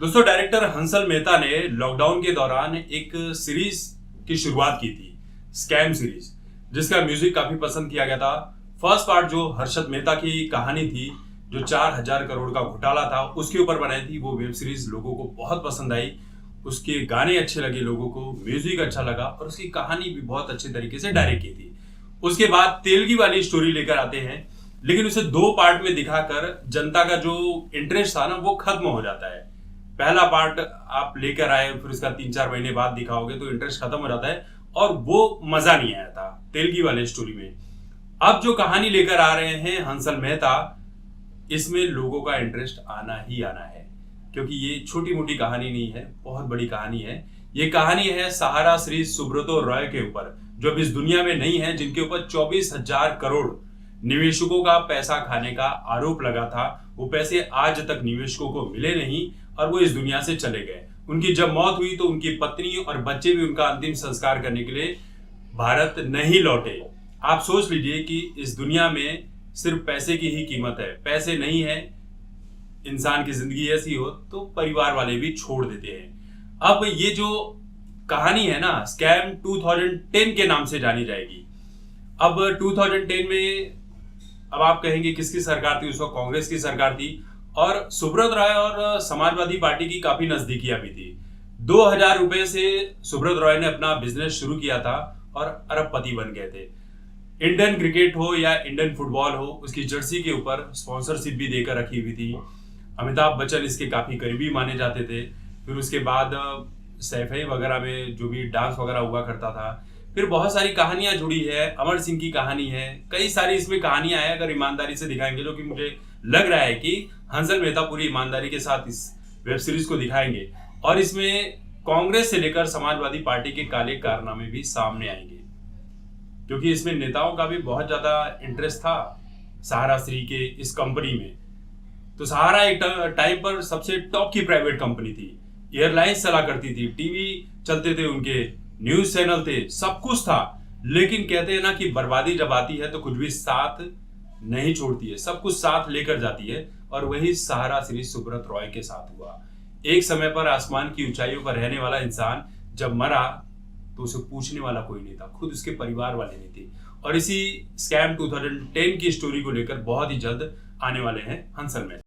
दोस्तों, डायरेक्टर हंसल मेहता ने लॉकडाउन के दौरान एक सीरीज की शुरुआत की थी, स्कैम सीरीज, जिसका म्यूजिक काफी पसंद किया गया था। फर्स्ट पार्ट जो हर्षद मेहता की कहानी थी, जो 4,000 करोड़ का घोटाला था, उसके ऊपर बनाई थी। वो वेब सीरीज लोगों को बहुत पसंद आई। उसके गाने अच्छे लगे लोगों को, म्यूजिक अच्छा लगा और उसकी कहानी भी बहुत अच्छे तरीके से डायरेक्ट की थी। उसके बाद तेलगी वाली स्टोरी लेकर आते हैं, लेकिन उसे 2 पार्ट में दिखाकर जनता का जो इंटरेस्ट था ना, वो खत्म हो जाता है। पहला पार्ट आप लेकर आए, फिर उसका 3-4 महीने बाद दिखाओगे तो इंटरेस्ट खत्म हो जाता है और वो मजा नहीं आया था तेलगी वाले स्टोरी में। अब जो कहानी लेकर आ रहे हैं हंसल मेहता, इसमें लोगों का इंटरेस्ट आना ही आना है, क्योंकि ये छोटी मोटी कहानी नहीं है, बहुत बड़ी कहानी है। ये कहानी है सहारा श्री सुब्रतो रॉय के ऊपर, जो अब इस दुनिया में नहीं है, जिनके ऊपर 24,000 करोड़ निवेशकों का पैसा खाने का आरोप लगा था। वो पैसे आज तक निवेशकों को मिले नहीं और वो इस दुनिया से चले गए। उनकी जब मौत हुई तो उनकी पत्नी और बच्चे भी उनका अंतिम संस्कार करने के लिए भारत नहीं लौटे। आप सोच लीजिए कि इस दुनिया में सिर्फ पैसे की ही कीमत है। पैसे नहीं है, इंसान की जिंदगी ऐसी हो तो परिवार वाले भी छोड़ देते हैं। अब ये जो कहानी है ना, स्कैम 2010 के नाम से जानी जाएगी। अब 2010 में अब आप कहेंगे किसकी सरकार थी? उस वक्त कांग्रेस की सरकार थी और सुब्रत रॉय और समाजवादी पार्टी की काफी नजदीकियां भी थी। 2,000 रुपए से सुब्रत रॉय ने अपना बिजनेस शुरू किया था और अरबपति बन गए थे। इंडियन क्रिकेट हो या इंडियन फुटबॉल हो, उसकी जर्सी के ऊपर स्पॉन्सरशिप भी देकर रखी हुई थी। अमिताभ बच्चन इसके काफी करीबी माने जाते थे। फिर उसके बाद सैफई वगैरह में जो भी डांस वगैरह हुआ करता था। फिर बहुत सारी कहानियां जुड़ी है, अमर सिंह की कहानी है, कई सारी इसमें कहानियां हैं। अगर ईमानदारी से दिखाएंगे, जो कि मुझे लग रहा है कि हंसल मेहता पूरी ईमानदारी के साथ इस वेब सीरीज को दिखाएंगे और इसमें कांग्रेस से लेकर समाजवादी पार्टी के काले कारनामे भी सामने आएंगे, क्योंकि इसमें नेताओं का भी बहुत ज्यादा इंटरेस्ट था सहारा श्री के इस कंपनी में। तो सहारा एक टाइम पर सबसे टॉप की प्राइवेट कंपनी थी, एयरलाइंस चला करती थी, टीवी चलते थे उनके, न्यूज चैनल थे, सब कुछ था। लेकिन कहते हैं ना कि बर्बादी जब आती है तो कुछ भी साथ नहीं छोड़ती है, सब कुछ साथ लेकर जाती है। और वही सहारा श्री सुब्रत रॉय के साथ हुआ। एक समय पर आसमान की ऊंचाइयों पर रहने वाला इंसान जब मरा तो उसे पूछने वाला कोई नहीं था, खुद उसके परिवार वाले नहीं थे। और इसी स्कैम 2010 की स्टोरी को लेकर बहुत ही जल्द आने वाले हैं हंसल में।